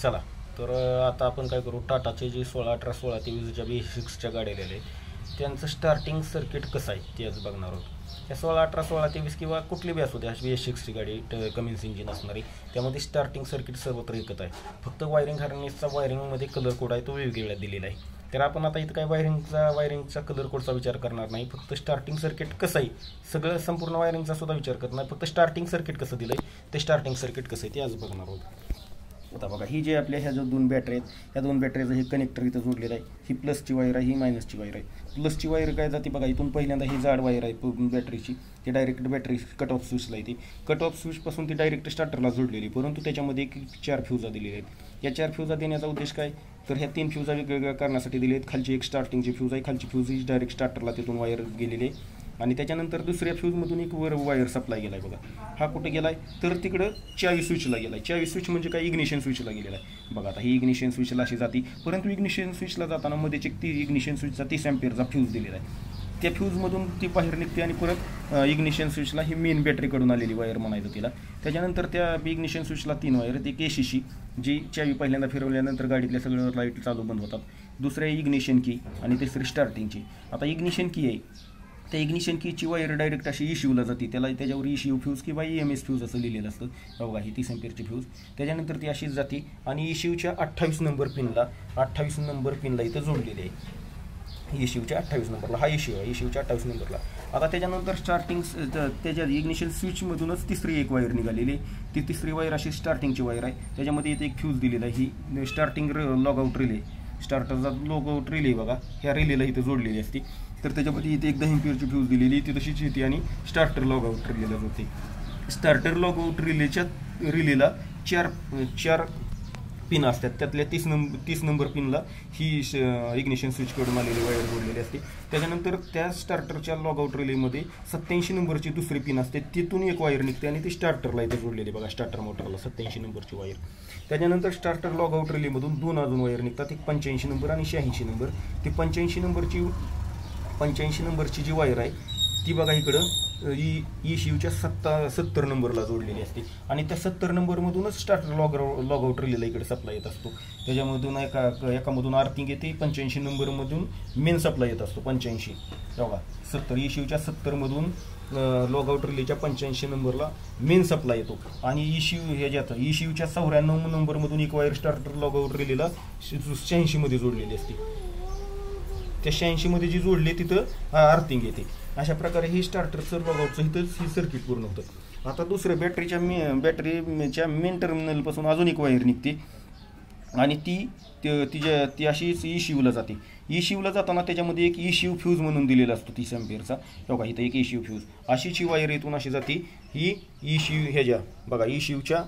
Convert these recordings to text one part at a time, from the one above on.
चला तर आता आपण काय करू, टाटाचे जे 16, 18, 16 ते 20 ज्या B6च्या गाड्या आलेल्या आहेत त्यांचं स्टार्टिंग सर्किट कसं आहे ते आज बघणार आहोत. या 16, 18, 16 ते 20 किंवा कुठली बी असू द्या B6ची गाडी कमिन्स इंजिन असणारी, त्यामध्ये स्टार्टिंग सर्किट सर्वत्र एकच आहे. फक्त वायरिंग हार्नेसचा वायरिंगमध्ये कलर कोड आहे तो वेगवेगळा दिलेला आहे. तर आपण आता इथं काय वायरिंगचा कलर कोडचा विचार करणार नाही, फक्त स्टार्टिंग सर्किट कसं आहे, सगळं संपूर्ण वायरिंगचा सुद्धा विचार करत नाही, फक्त स्टार्टिंग सर्किट कसं दिलं आहे ते स्टार्टिंग सर्किट कसं आहे ते आज बघणार आहोत. आता बघा ही जे आपल्या ह्या जो 2 बॅटरी आहेत, ह्या 2 बॅटरीचं हे कनेक्टर इथं जोडलेलं आहे. ही प्लसची वायर आहे, ही मायनसची वायर आहे. प्लसची वायर काय जाते बघा, इथून पहिल्यांदा ही जाड वायर आहे बॅटरीची, ती डायरेक्ट बॅटरी कट ऑफ स्विचला येते. कट ऑफ स्विचपासून ती डायरेक्ट स्टार्टरला जोडलेली, परंतु त्याच्यामध्ये 4 फ्यूजा दिलेल्या आहेत. या 4 फ्यूजा देण्याचा उद्देश काय, तर ह्या 3 फ्यूजा वेगवेगळ्या करण्यासाठी दिले आहेत. खालची एक स्टार्टिंगची फ्यूज आहे, खालची फ्यूज ही डायरेक्ट स्टार्टरला तिथून वायर गेलेली आहे, आणि त्याच्यानंतर दुसऱ्या फ्यूजमधून एक वायर सप्लाय गेला आहे बघा. हा कुठे गेला आहे, तर तिकडं चावी स्विचला गेला आहे. चावी स्विच म्हणजे काय, इग्निशन स्विचला गेलेला आहे बघा. आता ही इग्निशन स्विचला अशी जाते, परंतु इग्निशन स्विचला जाताना मध्येच एक इग्निशन स्विचचा 30 अँपिअरचा फ्यूज दिलेला आहे. त्या फ्यूजमधून ती बाहेर निघते आणि परत इग्निशन स्विचला ही मेन बॅटरीकडून आलेली वायर म्हणायचं तिला. त्याच्यानंतर त्या इग्निशन स्विचला 3 वायर आहेत. एक ACC जी चावी पहिल्यांदा फिरवल्यानंतर गाडीतल्या सगळं लाईट चालू बंद होतात. दुसऱ्या इग्निशन की आणि तिसरी स्टार्टिंगची. आता इग्निशन की आहे, त्या इग्निशन कीची वायर डायरेक्ट अशी ECUला जाते, त्याच्यावर ECU फ्यूज किंवा EMS फ्यूज असं लिहिलेलं असतं बघा. ही 30 अँपिअरची फ्यूज, त्याच्यानंतर ती अशीच जाते आणि ECUच्या 28 नंबर पिनला इथं जोडलेली आहे. ECUच्या 28 नंबरला हा ECU आहे, ECUच्या 28 नंबरला. आता त्याच्यानंतर त्याच्या इग्निशन स्विचमधूनच तिसरी एक वायर निघालेली, ती तिसरी वायर अशी स्टार्टिंगची वायर आहे. त्याच्यामध्ये इथे एक फ्यूज दिलेला आहे, ही स्टार्टिंग लॉग आउट रिले, स्टार्टरचा लॉग आउट रिले बघा, ह्या रिलेला इथे जोडलेली असते. तर त्याच्यामध्ये इथे एक 10 अँपिअरची फ्यूज दिलेली, ती तशीच येते आणि स्टार्टर लॉग आउट रिलेला जोडते. स्टार्टर लॉग आउट रिलेला 4 पिन असतात, त्यातल्या 30 नंबर पिनला ही इग्निशन स्विचकडून आलेली वायर जोडलेली असते. त्याच्यानंतर त्या स्टार्टरच्या लॉग आउट रिलेमध्ये 87 नंबरची दुसरी पिन असते, तिथून एक वायर निघते आणि ती स्टार्टरला इथे जोडलेली बघा, स्टार्टर मोटरला 87 नंबरची वायर. त्याच्यानंतर स्टार्टर लॉग आउट रिलेमधून 2 अजून वायर निघतात, एक 85 नंबर आणि 86 नंबर. ती 85 नंबरची जी वायर आहे ती बघा इकडं ECUच्या 70 नंबरला जोडलेली असते, आणि त्या 70 नंबरमधूनच स्टार्टर लॉग आउट रिलेला इकडे सप्लाय येत असतो. त्याच्यामधून एकामधून आर्थिंग येते, 85 नंबरमधून मेन सप्लाय येत असतो. 85 बघा 70 ECUच्या 70मधून लॉग आउट रिलेच्या 85 नंबरला मेन सप्लाय येतो, आणि ECUच्या 94 नंबरमधून एक वायर स्टार्टर लॉग आउट रिलेला 86 मध्ये जोडलेली असते. त्या 86 मध्ये जी जोडली तिथं आर्थिंग येते. अशा प्रकारे ही स्टार्टरचं लॉग आउटचं इथंच ही सर्किट पूर्ण होतं. आता दुसरं बॅटरीच्या मेन टर्मिनलपासून अजून एक वायर निघते, आणि ती अशीच ECUला जाते. ECUला जाताना त्याच्यामध्ये एक ECU फ्यूज म्हणून दिलेला असतो 30 अँपिअरचा बघा. इथं एक ECU फ्यूज अशीच ही वायर इथून अशी जाते, ही ECU ह्याच्या बघा ECUच्या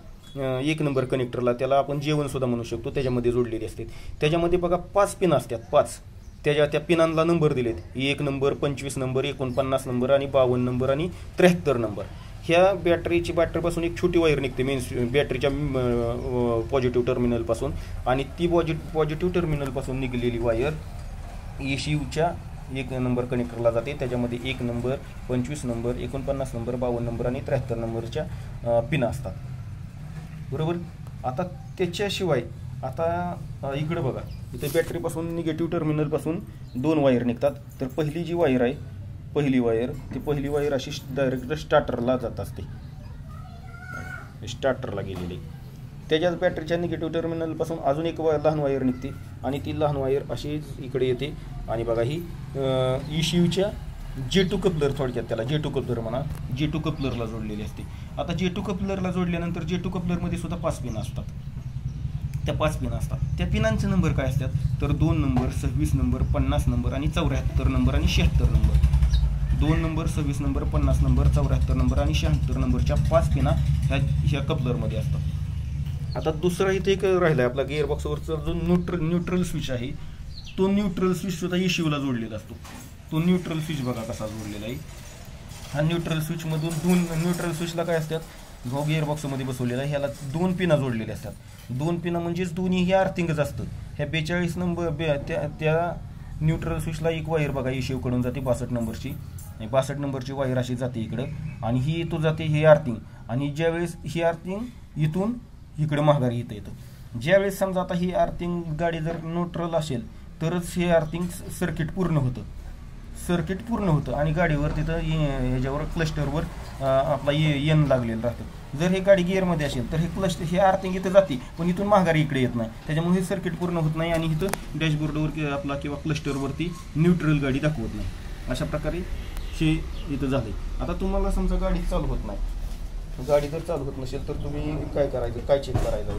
1 नंबर कनेक्टरला, त्याला आपण जेवण सुद्धा म्हणू शकतो, त्याच्यामध्ये जोडलेली असते. त्याच्यामध्ये बघा 5 पिन असतात, 5 त्या पिनांना नंबर दिलेत, 1 नंबर, 25 नंबर, 49 नंबर आणि 52 नंबर आणि 73 नंबर. ह्या बॅटरीपासून एक छोटी वायर निघते मेन बॅटरीच्या पॉझिटिव्ह टर्मिनलपासून, आणि ती पॉझिटिव्ह टर्मिनलपासून निघालेली वायर ECUच्या 1 नंबर कनेक्टरला जाते. त्याच्यामध्ये 1 नंबर, 25 नंबर, 49 नंबर, 52 नंबर आणि 73 नंबरच्या पिन असतात बरोबर. आता त्याच्याशिवाय आता इकडं बघा, इथे बॅटरीपासून निगेटिव्ह टर्मिनलपासून 2 वायर निघतात. तर पहिली जी वायर आहे, पहिली वायर अशी डायरेक्ट स्टार्टरला जात असते, स्टार्टरला गेलेली. त्याच्याच बॅटरीच्या निगेटिव्ह टर्मिनलपासून अजून एक लहान वायर निघते, आणि ती लहान वायर अशी इकडे येते, आणि बघा ही ECUच्या J2 कपलर, थोडक्यात त्याला J2 कपलर म्हणा, J2 कपलरला जोडलेली असते. आता J2 कपलरला जोडल्यानंतर J2 कपलरमध्ये सुद्धा 5 पिन असतात. त्या 5 पिन असतात, त्या पिनांचे नंबर काय असतात, तर 2 नंबर, 26 नंबर, 50 नंबर आणि 74 नंबर आणि 76 number. 2 number, 26 number, 50 number, 74 number आणि 76 नंबरच्या 5 पिना ह्या कपलरमध्ये असतात. आता दुसरा इथे एक राहिला आहे आपला गिअरबॉक्सवरचा जो न्यूट्रल स्विच आहे, तो न्यूट्रल स्विच सुद्धा ECUला जोडलेला असतो. तो न्यूट्रल स्विच बघा कसा जोडलेला आहे. हा न्यूट्रल स्विचमधून 2 न्यूट्रल स्विचला काय असतात, जो गिअरबॉक्समध्ये बसवलेला आहे ह्याला 2 पिना जोडलेल्या असतात. 2 पिना म्हणजेच दोन्ही हे आर्थिंगच असतं. ह्या 42 नंबर त्या न्यूट्रल स्विचला एक वायर बघा ECUकडून जाते 62 नंबरची, 62 नंबरची वायर अशी जाते इकडं, आणि ही जाते हे आर्थिंग, आणि ज्यावेळेस ही आर्थिंग इथून इकडे माघारी येतं. ज्यावेळेस समजा आता ही अर्थिंग गाडी जर न्यूट्रल असेल तरच हे अर्थिंग सर्किट पूर्ण होतं आणि गाडीवर तिथं ह्याच्यावर क्लस्टरवर आपला एन लागलेलं राहतं. जर हे गाडी गिअरमध्ये असेल तर हे क्लस्टर हे अर्थिंग इथं जाते पण इथून माघारी इकडे येत नाही, त्याच्यामुळे हे सर्किट पूर्ण होत नाही आणि इथं डॅशबोर्डवर आपला किंवा क्लस्टरवरती न्यूट्रल गाडी दाखवत नाही. अशा प्रकारे हे इथं झाले. आता तुम्हाला समजा गाडी चालू होत नाही, गाडी जर चालू होत नसेल तर तुम्ही काय करायचं, काय चेक करायचं.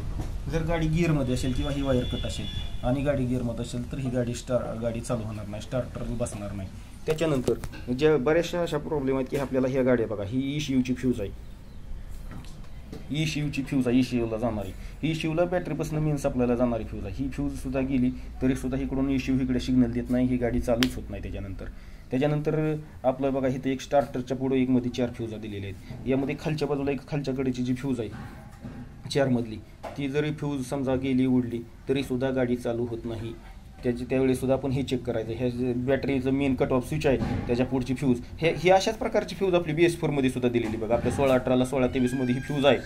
जर गाडी गिअरमध्ये असेल किंवा ही वायर कट असेल आणि गाडी गिअरमध्ये असेल तर ही गाडी चालू होणार नाही, स्टार्टर बसणार नाही. त्याच्यानंतर ज्या बऱ्याचशा अशा प्रॉब्लेम आहेत की आपल्याला ह्या गाड्या बघा, ही ECUची फ्यूज आहे, ECUची फ्यूज आहे, ECUला जाणारी, ECUला बॅटरीपासून मेन सप्लायला जाणारी फ्यूज आहे. ही फ्यूज सुद्धा गेली तरी सुद्धा इकडून ECU इकडे सिग्नल देत नाही, ही गाडी चालूच होत नाही. त्याच्यानंतर आपलं बघा इथं एक स्टार्टरच्या पुढे एक मध्ये 4 फ्यूजा दिलेल्या आहेत. यामध्ये खालच्या बाजूला एक खालच्या कडेची जी फ्यूज आहे 4 मधली, ती जरी फ्यूज समजा गेली उडली तरी सुद्धा गाडी चालू होत नाही. त्यावेळी सुद्धा आपण हे चेक करायचं, हे बॅटरीचं मेन कट ऑफ स्विच आहे त्याच्या पुढची फ्यूज, ही अशाच प्रकारची फ्यूज आपली BS4 मध्ये सुद्धा दिलेली बघा. आपल्या 16-18ला 16-23 मध्ये ही फ्यूज आहे.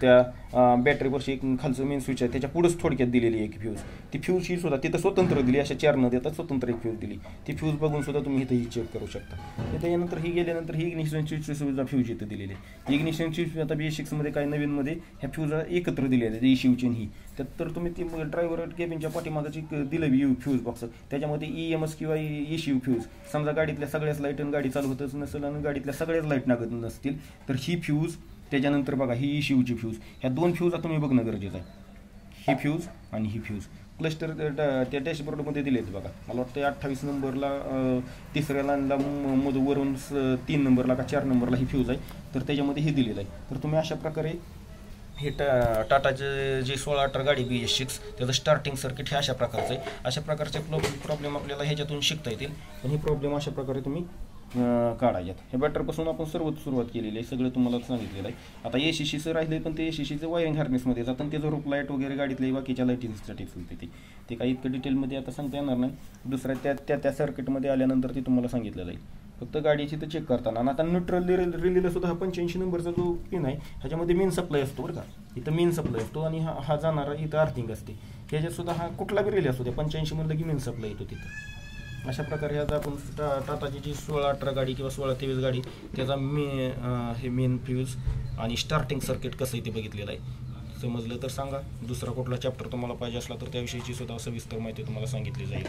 त्या बॅटरीवरची एक खालचं मेन स्विच आहे त्याच्या पुढेच थोडक्यात दिलेली एक फ्यूज, ती फ्यूज ही सुद्धा तिथं स्वतंत्र दिली, अशा 4 न देता स्वतंत्र एक फ्यूज दिली. ती फ्यूज बघून सुद्धा तुम्ही इथं ही चेक करू शकता. त्याच्यानंतर ही गेल्यानंतर ही इग्निशन स्विचची सुविधा फ्यूज इथं दिलेली आहे. इग्निशन स्विच आता BS6 मध्ये काही नवीनमध्ये ह्या फ्यूज एकत्र दिलेल्या आहेत, ECUची ही. त्यात तर तुम्ही ती ड्रायव्हर केबिनच्या पाठीमागाची दिलं फ्यूज बॉक्स, त्याच्यामध्ये EMS किंवा ECU फ्यूज, समजा गाडीतल्या सगळ्याच लाईट गाडी चालू होतच नसेल आणि गाडीतल्या सगळ्याच लाईट लागत नसतील तर ही फ्यूज. त्याच्यानंतर बघा ही ECUची फ्यूज, ह्या 2 फ्यूजा तुम्ही बघणं गरजेचं आहे, ही फ्यूज आणि ही फ्यूज. क्लस्टर त्या डॅशबोर्डमध्ये दिलेत बघा, मला वाटतं 28 नंबरला 3ऱ्या लाईनला वरून 3 नंबरला का 4 नंबरला ही फ्यूज आहे, तर त्याच्यामध्ये हे दिलेलं आहे. तर तुम्ही अशा प्रकारे हे टाटाचे जी 16-18 गाडी BS6 त्याचं स्टार्टिंग सर्किट हे अशा प्रकारचं आहे. अशा प्रकारचे प्रॉब्लेम आपल्याला ह्याच्यातून शिकता येतील, पण ही प्रॉब्लेम अशा प्रकारे तुम्ही काढायच्यात. हे बॅटरपासून आपण सुरुवात केलेली आहे, सगळं तुम्हाला सांगितलेलं आहे. आता ACCचं राहिले पण ते ACCचं वायरिंग हार्नेसमध्ये जातं, त्याचं रूप लाईट वगैरे गाडीतल्या बाकीच्या लाईटिंगसाठी चालते ते काही इतकं डिटेलमध्ये आता सांगता येणार नाही. दुसऱ्या त्या सर्किटमध्ये आल्यानंतर ती तुम्हाला सांगितलं जाईल. फक्त गाडीची तर चेक करताना. आणि आता न्यूट्रल रिलेला सुद्धा हा 85 नंबरचा जो पिन आहे ह्याच्यामध्ये मेन सप्लाय असतो बरं का, इथं मेन सप्लाय असतो आणि हा जाणारा इथं अर्थिंग असते. ह्याच्यात सुद्धा हा कुठला बी रिले असतो त्या 85 मधलं की मेन सप्लाय येतो तिथं. अशा प्रकारे आता आपण टाटाची जी 16-18 गाडी किंवा 16-23 गाडी त्याचा हे मेन फ्यूज आणि स्टार्टिंग सर्किट कसं आहे ते बघितलेलं आहे. समजलं तर सांगा. दुसरा कुठला चॅप्टर तुम्हाला पाहिजे असला तर त्याविषयीची सुद्धा सविस्तर माहिती तुम्हाला सांगितली जाईल.